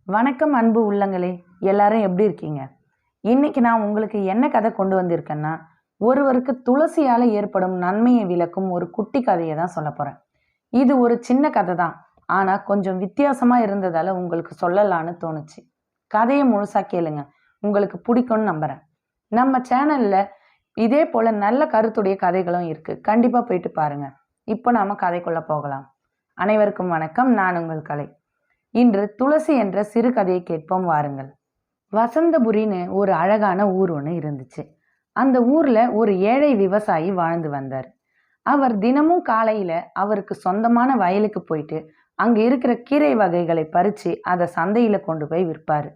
வணக்கம் அன்பு உள்ளங்களே, எல்லாரும் எப்படி இருக்கீங்க? இன்னைக்கு நான் உங்களுக்கு என்ன கதை கொண்டு வந்திருக்கேன்னா, ஒருவருக்கு துளசியால ஏற்படும் நன்மையை விளக்கும் ஒரு குட்டி கதையை தான் சொல்லப் போறேன். இது ஒரு சின்ன கதை தான். ஆனா கொஞ்சம் வித்தியாசமா இருந்ததால உங்களுக்கு சொல்லலான்னு தோணுச்சு. கதையை முழுசா கேளுங்க. உங்களுக்கு பிடிக்கும்னு நம்புறேன். நம்ம சேனல்ல இதே போல நல்ல கருத்துடைய கதைகளும் இருக்கு. கண்டிப்பா போயிட்டு பாருங்க. இப்போ நாம கதைக்குள்ள போகலாம். அனைவருக்கும் வணக்கம். நான் உங்கள் கலை. இன்று துளசி என்ற சிறுகதையை கேட்போம் வாருங்கள். வசந்தபுரின்னு ஒரு அழகான ஊர் ஒன்று இருந்துச்சு. அந்த ஊர்ல ஒரு ஏழை விவசாயி வாழ்ந்து வந்தார். அவர் தினமும் காலையில அவருக்கு சொந்தமான வயலுக்கு போயிட்டு அங்க இருக்கிற கீரை வகைகளை பறிச்சு அதை சந்தையில கொண்டு போய் விற்பாரு.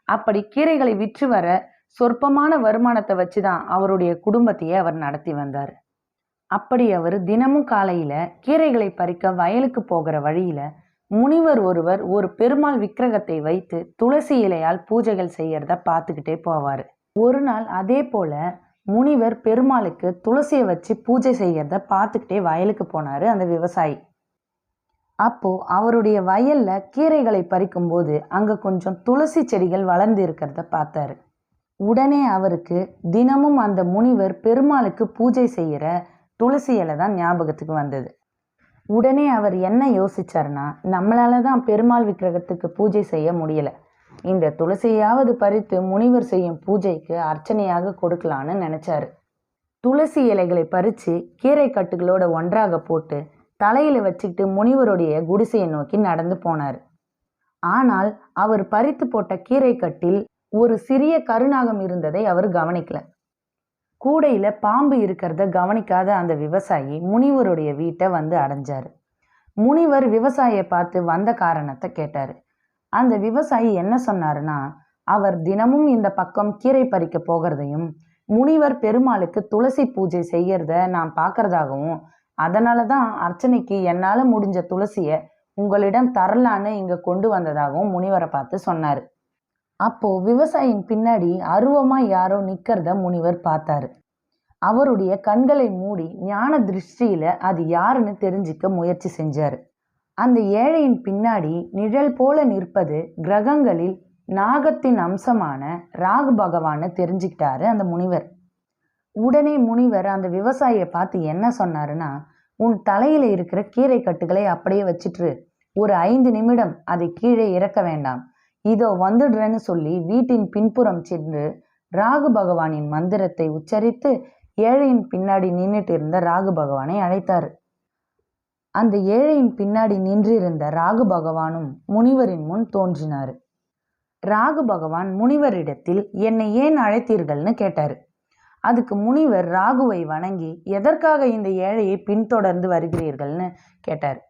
அப்படி கீரைகளை விற்று வர சொற்பமான வருமானத்தை வச்சுதான் அவருடைய குடும்பத்தையே அவர் நடத்தி வந்தார். அப்படி அவர் தினமும் காலையில கீரைகளை பறிக்க வயலுக்கு போகிற வழியில முனிவர் ஒருவர் ஒரு பெருமாள் விக்கிரகத்தை வைத்து துளசி இலையால் பூஜைகள் செய்யறத பார்த்துக்கிட்டே போவாரு. ஒரு நாள் அதே போல முனிவர் பெருமாளுக்கு துளசியை வச்சு பூஜை செய்யறத பார்த்துக்கிட்டே வயலுக்கு போனாரு அந்த விவசாயி. அப்போ அவருடைய வயல்ல கீரைகளை பறிக்கும் போது அங்க கொஞ்சம் துளசி செடிகள் வளர்ந்து இருக்கிறத பார்த்தாரு. உடனே அவருக்கு தினமும் அந்த முனிவர் பெருமாளுக்கு பூஜை செய்யற துளசி இலை தான் ஞாபகத்துக்கு வந்தது. உடனே அவர் என்ன யோசிச்சார்னா, நம்மளால தான் பெருமாள் விக்கிரகத்துக்கு பூஜை செய்ய முடியல, இந்த துளசியாவது பறித்து முனிவர் செய்யும் பூஜைக்கு அர்ச்சனையாக கொடுக்கலான்னு நினைச்சாரு. துளசி இலைகளை பறிச்சு கீரை கட்டுகளோட ஒன்றாக போட்டு தலையில வச்சுக்கிட்டு முனிவருடைய குடிசையை நோக்கி நடந்து போனார். ஆனால் அவர் பறித்து போட்ட கீரை கட்டில் ஒரு சிறிய கருநாகம் இருந்ததை அவர் கவனிக்கல. கூடையில பாம்பு இருக்கிறத கவனிக்காத அந்த விவசாயி முனிவருடைய வீட்டை வந்து அடைஞ்சாரு. முனிவர் விவசாயியை பார்த்து வந்த காரணத்தை கேட்டாரு. அந்த விவசாயி என்ன சொன்னாருன்னா, அவர் தினமும் இந்த பக்கம் கீரை பறிக்க போகிறதையும் முனிவர் பெருமாளுக்கு துளசி பூஜை செய்யறத நான் பார்க்கறதாகவும், அதனாலதான் அர்ச்சனைக்கு என்னால முடிஞ்ச துளசிய உங்களிடம் தரலான்னு இங்க கொண்டு வந்ததாகவும் முனிவரை பார்த்து சொன்னாரு. அப்போ விவசாயியின் பின்னாடி அருவமா யாரோ நிக்கிறத முனிவர் பார்த்தாரு. அவருடைய கண்களை மூடி ஞான திருஷ்டியில அது யாருன்னு தெரிஞ்சுக்க முயற்சி செஞ்சாரு. அந்த ஏழையின் பின்னாடி நிழல் போல நிற்பது கிரகங்களில் நாகத்தின் அம்சமான ராகு பகவான்னு தெரிஞ்சுக்கிட்டாரு அந்த முனிவர். உடனே முனிவர் அந்த விவசாயியை பார்த்து என்ன சொன்னாருன்னா, உன் தலையில இருக்கிற கீரை கட்டுகளை அப்படியே வச்சிட்டு ஒரு 5 நிமிடம் அதை கீழே இறக்க வேண்டாம், இதோ வந்துடுறேன்னு சொல்லி வீட்டின் பின்புறம் சென்று ராகு பகவானின் மந்திரத்தை உச்சரித்து ஏழையின் பின்னாடி நின்றுட்டு இருந்த ராகு பகவானை அழைத்தாரு. அந்த ஏழையின் பின்னாடி நின்றிருந்த ராகு பகவானும் முனிவரின் முன் தோன்றினாரு. ராகு பகவான் முனிவரிடத்தில் என்னை ஏன் அழைத்தீர்கள்னு கேட்டாரு. அதுக்கு முனிவர் ராகுவை வணங்கி எதற்காக இந்த ஏழையை பின்தொடர்ந்து வருகிறீர்கள்னு கேட்டார்.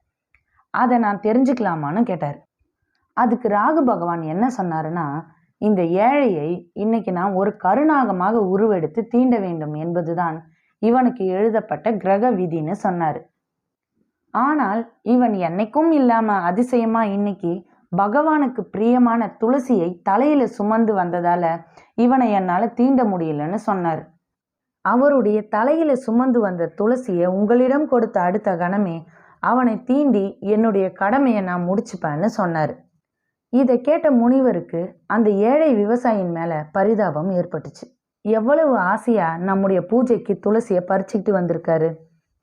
அதை நான் தெரிஞ்சுக்கலாமான்னு கேட்டார். அதுக்கு ராகு பகவான் என்ன சொன்னாருன்னா, இந்த ஏழையை இன்னைக்கு நான் ஒரு கருநாகமாக உருவெடுத்து தீண்ட வேண்டும் என்பதுதான் இவனுக்கு எழுதப்பட்ட கிரக விதின்னு சொன்னாரு. ஆனால் இவன் என்னைக்கும் இல்லாம அதிசயமா இன்னைக்கு பகவானுக்கு பிரியமான துளசியை தலையில சுமந்து வந்ததால இவனை என்னால தீண்ட முடியலன்னு சொன்னார். அவருடைய தலையில சுமந்து வந்த துளசியை உங்களிடம் கொடுத்த அடுத்த கணமே அவனை தீண்டி என்னுடைய கடமையை நான் முடிச்சுப்பேன்னு சொன்னாரு. இதை கேட்ட முனிவருக்கு அந்த ஏழை விவசாயியின் மேல பரிதாபம் ஏற்பட்டுச்சு. எவ்வளவு ஆசையா நம்முடைய பூஜைக்கு துளசியை பறிச்சுக்கிட்டு வந்திருக்காரு,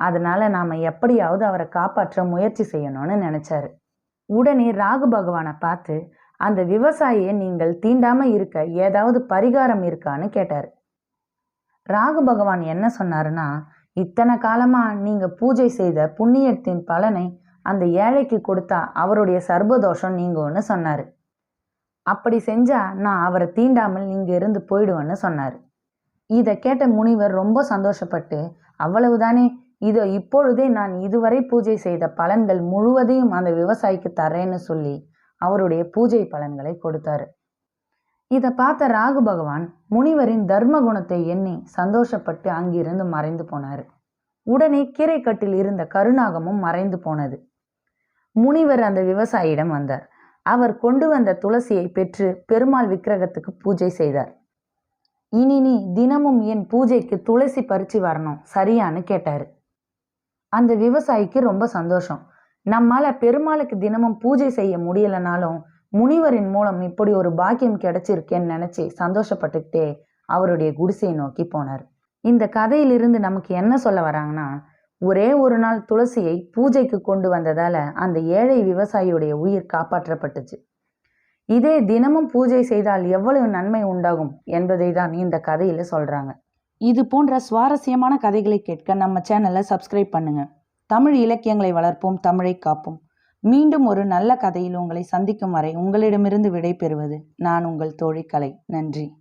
அதனால நாம எப்படியாவது அவரை காப்பாற்ற முயற்சி செய்யணும்னு நினைச்சாரு. உடனே ராகு பகவானை பார்த்து அந்த விவசாயியை நீங்கள் தீண்டாம இருக்க ஏதாவது பரிகாரம் இருக்கான்னு கேட்டாரு. ராகு பகவான் என்ன சொன்னாருன்னா, இத்தனை காலமா நீங்க பூஜை செய்த புண்ணியத்தின் பலனை அந்த ஏழைக்கு கொடுத்தா அவருடைய சர்பதோஷம் நீங்கும்னு சொன்னாரு. அப்படி செஞ்சா நான் அவரை தீண்டாமல் இங்க இருந்து போயிடுவேன்னு சொன்னாரு. இதை கேட்ட முனிவர் ரொம்ப சந்தோஷப்பட்டு, அவ்வளவுதானே, இதோ இப்பொழுதே நான் இதுவரை பூஜை செய்த பலன்கள் முழுவதையும் அந்த விவசாயிக்கு தரேன்னு சொல்லி அவருடைய பூஜை பலன்களை கொடுத்தாரு. இதை பார்த்த ராகு பகவான் முனிவரின் தர்ம குணத்தை எண்ணி சந்தோஷப்பட்டு அங்கிருந்து மறைந்து போனாரு. உடனே கீரைக்கட்டில் இருந்த கருநாகமும் மறைந்து போனது. முனிவர் அந்த விவசாயியிடம் வந்தார். அவர் கொண்டு வந்த துளசியை பெற்று பெருமாள் விக்கிரகத்துக்கு பூஜை செய்தார். இனி நீ தினமும் என் பூஜைக்கு துளசி பறிச்சு வரணும், சரியான்னு கேட்டாரு. அந்த விவசாயிக்கு ரொம்ப சந்தோஷம். நம்மால பெருமாளுக்கு தினமும் பூஜை செய்ய முடியலனாலும் முனிவரின் மூலம் இப்படி ஒரு பாக்கியம் கிடைச்சிருக்கேன்னு நினைச்சு சந்தோஷப்பட்டுக்கிட்டே அவருடைய குடிசையை நோக்கி போனார். இந்த கதையிலிருந்து நமக்கு என்ன சொல்ல வராங்கன்னா, ஒரே ஒரு நாள் துளசியை பூஜைக்கு கொண்டு வந்ததால அந்த ஏழை விவசாயியுடைய உயிர் காப்பாற்றப்பட்டுச்சு. இதே தினமும் பூஜை செய்தால் எவ்வளவு நன்மை உண்டாகும் என்பதை தான் இந்த கதையில சொல்றாங்க. இது போன்ற சுவாரஸ்யமான கதைகளை கேட்க நம்ம சேனலை சப்ஸ்கிரைப் பண்ணுங்க. தமிழ் இலக்கியங்களை வளர்ப்போம், தமிழை காப்போம். மீண்டும் ஒரு நல்ல கதையில் உங்களை சந்திக்கும் வரை உங்களிடமிருந்து விடை பெறுவது நான் உங்கள் தோழி கலை. நன்றி.